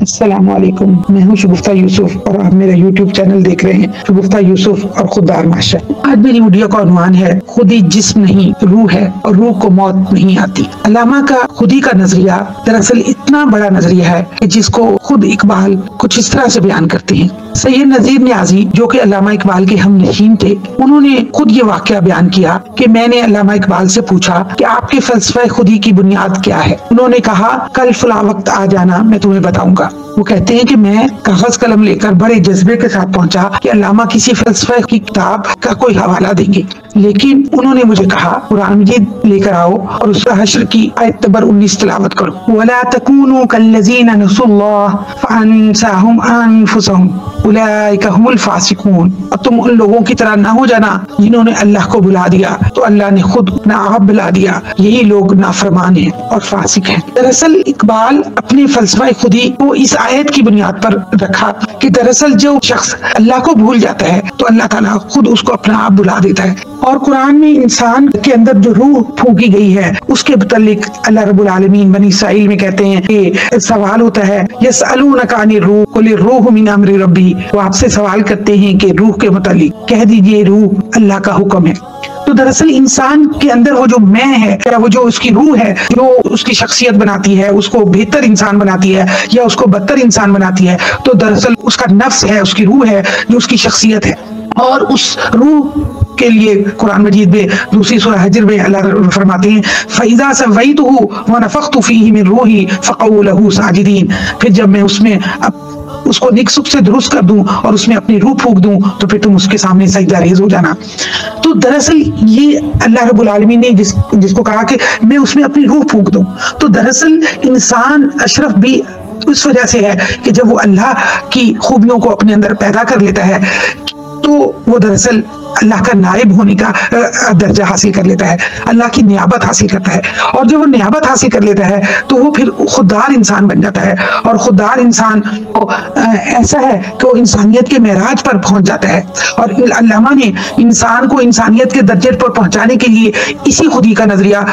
السلام علیکم، میں ہوں شگفتہ یوسف اور آپ میرا یوٹیوب چینل دیکھ رہے ہیں شگفتہ یوسف اور خوددار معاشرہ۔ آج میری ویڈیو کا عنوان ہے خودی جسم نہیں روح ہے اور روح کو موت نہیں آتی۔ علامہ کا خودی کا نظریہ دراصل اتنا بڑا نظریہ ہے کہ جس کو خود اقبال کچھ اس طرح سے بیان کرتے ہیں۔ سید نذیر نیازی جو کہ علامہ اقبال کے ہم نشین تھے، انہوں نے خود یہ واقعہ بیان کیا کہ میں نے علامہ اقبال سے پوچھا کہ آپ کے فلسفہ خودی کی بنیاد کیا ہے؟ انہوں نے کہا کل فلاں وقت آ جانا، میں تمہیں بتاؤں گا۔ وہ کہتے ہیں کہ میں کاغذ قلم لے کر بڑے جذبے کے ساتھ پہنچا کہ علامہ کسی فلسفہ کی کتاب کا کوئی حوالہ دیں گے، لیکن انہوں نے مجھے کہا قرآن مجید لے کر آؤ اور اس حشر کی آیت نمبر 19 تلاوت کرو۔ وَلَا تَكُونُوا كَالَّذِينَ نَسُوا اللَّهَ فَأَنسَاهُمْ أَنفُسَهُمْ أُولَئِكَ هُمُ الْفَاسِقُونَ۔ اور تم ان لوگوں کی طرح نہ ہو جانا جنہوں نے اللہ کو بلا دیا تو اللہ نے خود اپنا آپ بلا دیا، یہی لوگ نافرمان ہیں اور فاسق ہیں۔ دراصل اقبال اپنے فلسفہ خودی کو اس آیت کی بنیاد پر رکھا کہ دراصل جو شخص اللہ کو بھول جاتا ہے تو اللہ تعالیٰ خود اس کو اپنا آپ بلا دیتا ہے۔ اور قرآن میں انسان کے اندر جو روح پھونکی گئی ہے اس کے متعلق اللہ رب العالمین بنی اسرائیل میں کہتے ہیں کہ سوال ہوتا ہے یسألونک عن الروح قل الروح من امر ربی، وہ آپ سے سوال کرتے ہیں کہ روح کے متعلق، کہہ دیجئے روح اللہ کا حکم ہے۔ تو دراصل انسان کے اندر وہ جو میں ہے یا وہ جو اس کی روح ہے جو اس کی شخصیت بناتی ہے، اس کو بہتر انسان بناتی ہے یا اس کو بدتر انسان بناتی ہے، تو دراصل اس کا نفس ہے، اس کی روح ہے جو اس کی شخصیت ہے۔ اور اس روح کے لیے قرآن مجید میں دوسری سورہ حجر میں اللہ فرماتے ہیں فَإِذَا سَوَّيْتُهُ وَنَفَخْتُ فِيهِ مِن رُوحِي فَقَعُوا لَهُ سَاجِدِينَ، پھر جب میں اس میں اس کو نیک سک سے درست کر دوں اور اس میں اپنی روح پھونک دوں تو پھر تم اس کے سامنے سجدہ ریز ہو جانا۔ تو دراصل یہ اللہ رب العالمین نے جس کو کہا کہ میں اس میں اپنی روح پھونک دوں، تو دراصل انسان اشرف بھی اس وجہ سے ہے کہ جب وہ اللہ کی خوبیوں کو اپنے اندر پیدا کر لیتا ہے تو وہ دراصل اللہ کا نائب ہونے کا درجہ حاصل کر لیتا ہے، اللہ کی نیابت حاصل کرتا ہے، اور جب وہ نیابت حاصل کر لیتا ہے تو وہ پھر خوددار انسان بن جاتا ہے، اور خوددار انسان ایسا ہے کہ وہ انسانیت کے معراج پر پہنچ جاتا ہے۔ اور علامہ نے انسان کو انسانیت کے درجے پر پہنچانے کے لیے اسی خودی کا نظریہ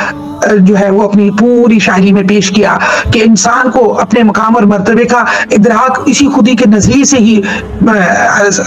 جو ہے وہ اپنی پوری شاعری میں پیش کیا کہ انسان کو اپنے مقام اور مرتبے کا ادراک اسی خودی کے نظریے سے ہی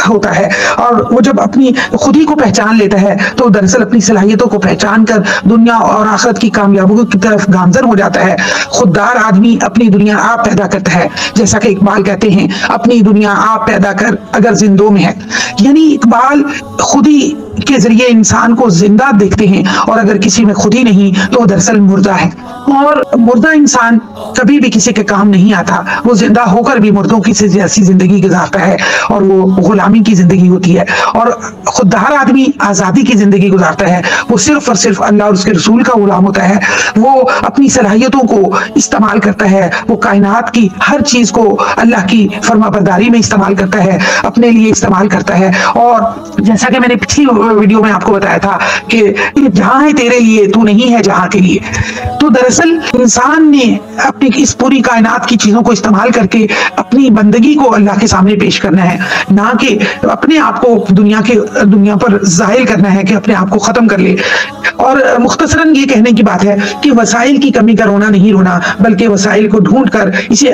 ہوتا ہے، اور وہ جب اپنی خودی کو پہچان لیتا ہے تو دراصل اپنی صلاحیتوں کو پہچان کر دنیا اور آخرت کی کامیابیوں کی طرف گامزن ہو جاتا ہے۔ خوددار آدمی اپنی دنیا آپ پیدا کرتا ہے، جیسا کہ اقبال کہتے ہیں اپنی دنیا آپ پیدا کر اگر زندوں میں ہے، یعنی اقبال خودی کے ذریعے انسان کو زندہ دیکھتے ہیں، اور اگر کسی میں خودی نہیں تو وہ دراصل مردہ ہے، اور مردہ انسان کبھی بھی کسی کے کام نہیں آتا، وہ زندہ ہو کر بھی مردوں کی جیسی زندگی گزارتا ہے، اور وہ غلامی کی زندگی ہوتی ہے۔ اور خوددار آدمی آزادی کی زندگی گزارتا ہے، وہ صرف اور صرف اللہ اور اس کے رسول کا غلام ہوتا ہے، وہ اپنی صلاحیتوں کو استعمال کرتا ہے، وہ کائنات کی ہر چیز کو اللہ کی فرما برداری میں استعمال کرتا ہے، اپنے لیے استعمال کرتا ہے۔ اور جیسا کہ میں نے پچھلی ویڈیو میں آپ کو بتایا تھا کہ جہاں ہے تیرے لیے تو نہیں ہے جہاں کے لیے، تو دراصل انسان نے اپنی اس پوری کائنات کی چیزوں کو استعمال کر کے اپنی بندگی کو اللہ کے سامنے پیش کرنا ہے، نہ کہ اپنے آپ کو دنیا پر ظاہر کرنا ہے کہ اپنے آپ کو ختم کر لے۔ اور مختصراً یہ کہنے کی بات ہے کہ وسائل کی کمی کا رونا نہیں رونا، بلکہ وسائل کو ڈھونڈ کر اسے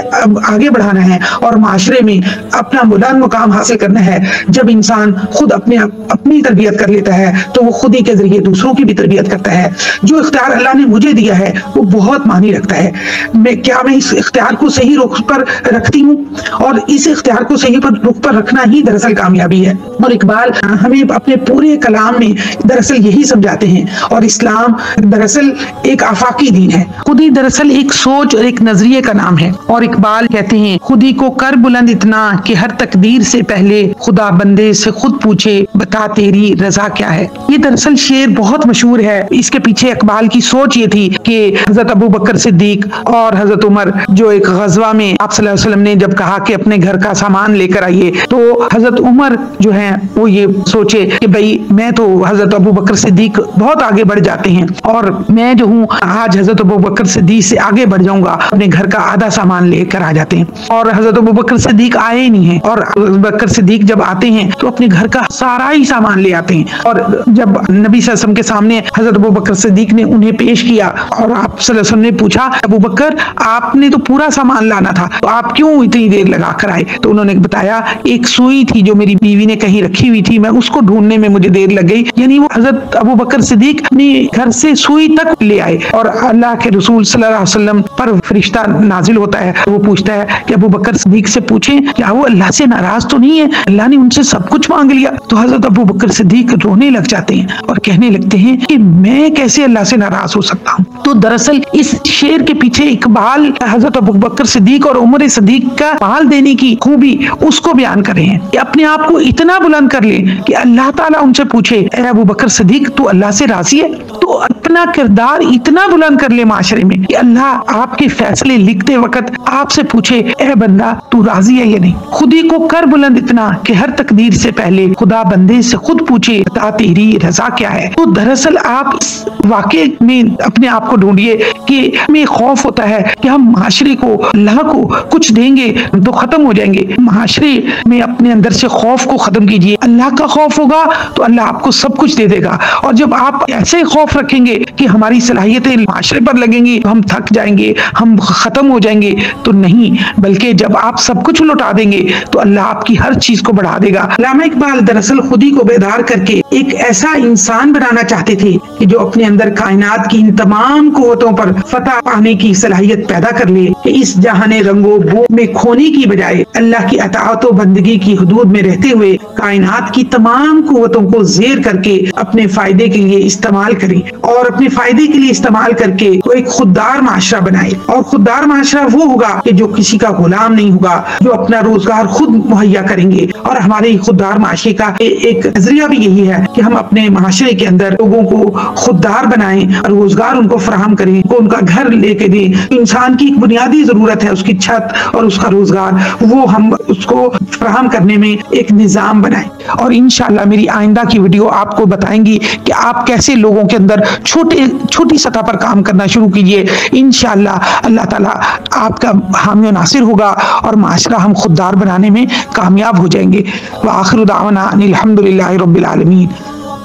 آگے بڑھانا ہے اور معاشرے میں اپنا بلند مقام حاصل کرنا ہے۔ جب انسان خود اپنی تربیت کر لیتا ہے تو وہ خودی کے ذریعے دوسروں کی بھی تربیت کرتا ہے۔ جو اختیار اللہ نے مجھے دیا ہے وہ بہت معنی رکھتا ہے، میں اس اختیار کو صحیح رخ پر رکھتی ہوں، اور اس اختیار کو صحیح رخ پر رکھنا ہی دراصل کامیابی ہے۔ اور اقبال ہمیں اپنے پورے کلام میں دراصل یہی سمجھاتے ہیں، اور اسلام دراصل ایک آفاقی دین ہے۔ خودی دراصل ایک سوچ اور ایک نظریے کا نام ہے، اور اقبال کہتے ہیں خودی کو کر بلند اتنا کہ ہر تقدیر سے پہلے خدا بندے سے خود پوچھے بتا تیری رضا کیا ہے۔ یہ دراصل شعر بہت مشہور ہے، اس کے پیچھے اقبال کی سوچ یہ تھی کہ حضرت ابو بکر صدیق اور حضرت عمر جو ایک غزوہ میں آپ صلی اللہ علیہ وسلم نے جب کہا کہ اپنے گھر کا سامان لے کر آئیے، تو حضرت عمر جو ہیں وہ یہ سوچے کہ بھئی میں تو حضرت ابو بکر صدیق بہت آگے بڑھ جاتے ہیں، اور میں جو ہوں آج حضرت ابو بکر صدیق سے آگے بڑھ جاؤں گا، اپنے گھر کا آدھا سامان لے کر آ جاتے ہیں، اور حضرت ابو بکر صدیق آئے ہی نہیں ہیں، اور ابو بکر صدیق جب آتے ہیں تو اپنے گھر کا سارا ہی سامان لے آتے ہیں، اور جب نبی صلی اللہ علیہ وسلم کے سامنے حضرت ابو بکر صدیق نے انہیں پیش کیا اور آپ صلی اللہ علیہ وسلم نے پوچھا ابو بکر آپ نے تو پورا سامان لانا تھا، تو آپ کیوں اتنی اتنی دیر لگا کر آئے؟ تو انہوں نے بتایا ایک سوئی تھی جو میری بیوی نے کہیں رکھی ہوئی تھی، میں اس کو ڈھونڈنے میں مجھے دیر لگ گئی. یعنی وہ حضرت ابو بکر صدیق اپنے گھر سے سوئی تک لے آئے. اور اللہ کے رسول صلی اللہ علیہ وسلم پر فرشتہ نازل ہوتا ہے، وہ پوچھتا ہے کہ ابو بکر صدیق سے پوچھیں کیا وہ اللہ سے ناراض تو نہیں ہے، اللہ نے ان سے سب کچھ مانگ لیا. تو حضرت ابو بکر صدیق رونے لگ جاتے ہیں اور کہنے لگتے ہیں کہ میں کیسے اللہ سے ناراض ہو سکتا ہوں. تو دراصل اس شعر کے پیچھے اقبال حضرت ابو بکر صدیق اور عمر صدیق کا مال دینے کی خوبی اس کو بیان کر رہے ہیں کہ اپنے آپ کو اتنا بلند کر لے کہ اللہ تعالیٰ ان سے پوچھے اے ابو بکر صدیق تو اللہ سے راضی ہے. تو اپنا کردار اتنا بلند کر لے معاشرے میں کہ اللہ آپ کے فیصلے لکھتے وقت آپ سے پوچھے اے بندہ تو راضی ہے یا نہیں. خود ہی کو کر بلند اتنا کہ ہر تقدیر سے پہلے خدا بندے سے خود پوچھے بتا تیری رضا کیا ہے. تو دراصل آپ اس واقعے میں اپنے آپ کو ڈھونڈیے کہ ہمیں خوف ہوتا ہے کہ ہم معاشرے کو اللہ کو کچھ دیں گے تو ختم ہو جائیں گے. معاشرے میں اپنے اندر سے خوف کو ختم کیجیے. اللہ کا خوف ہوگا تو اللہ آپ کو سب کچھ دے دے گا. اور جب آپ ایسے خوف رکھیں گے کہ ہماری صلاحیتیں معاشرے پر لگیں گی تو ہم تھک جائیں گے، ہم ختم ہو جائیں گے، تو نہیں، بلکہ جب آپ سب کچھ لوٹا دیں گے تو اللہ آپ کی ہر چیز کو بڑھا دے گا. علامہ اقبال دراصل خود ہی کو بیدار کر کے ایک ایسا انسان بنانا چاہتے تھے کہ جو اپنے اندر کائنات کی ان تمام قوتوں پر فتح پانے کی صلاحیت پیدا کر لے کہ اس جہان رنگ و بو میں کھونے کی بجائے اللہ کی اطاعت و بندگی کی حدود میں رہتے ہوئے کائنات کی تمام قوتوں کو زیر کر کے اپنے فائدے کے لیے استعمال کریں، اور اپنے فائدے کے لیے استعمال کر کے وہ ایک خوددار معاشرہ بنائے. اور خوددار معاشرہ وہ ہوگا کہ جو کسی کا غلام نہیں ہوگا، جو اپنا روزگار خود مہیا کریں گے. اور ہمارے خوددار معاشرے کا ایک نظریہ بھی یہی ہے کہ ہم اپنے معاشرے کے اندر لوگوں کو خوددار بنائیں، روزگار ان کو فراہم کریں، ان کا گھر لے کے دیں. انسان کی ایک بنیادی ضرورت ہے اس کی چھت اور اس کا روزگار، وہ ہم اس کو فراہم کرنے میں ایک نظام بنائیں. اور انشاءاللہ میری آئندہ کی ویڈیو آپ کو بتائیں گی کہ آپ کیسے لوگوں کے اندر چھوٹی سطح پر کام کرنا شروع کیجئے. انشاءاللہ اللہ تعالیٰ آپ کا حامی و ناصر ہوگا اور معاشرہ ہم خوددار بنانے میں کامیاب ہو جائیں گے. وآخر دعوانا ان الحمدللہ رب العالمین.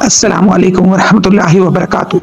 السلام علیکم ورحمۃ اللہ وبرکاتہ.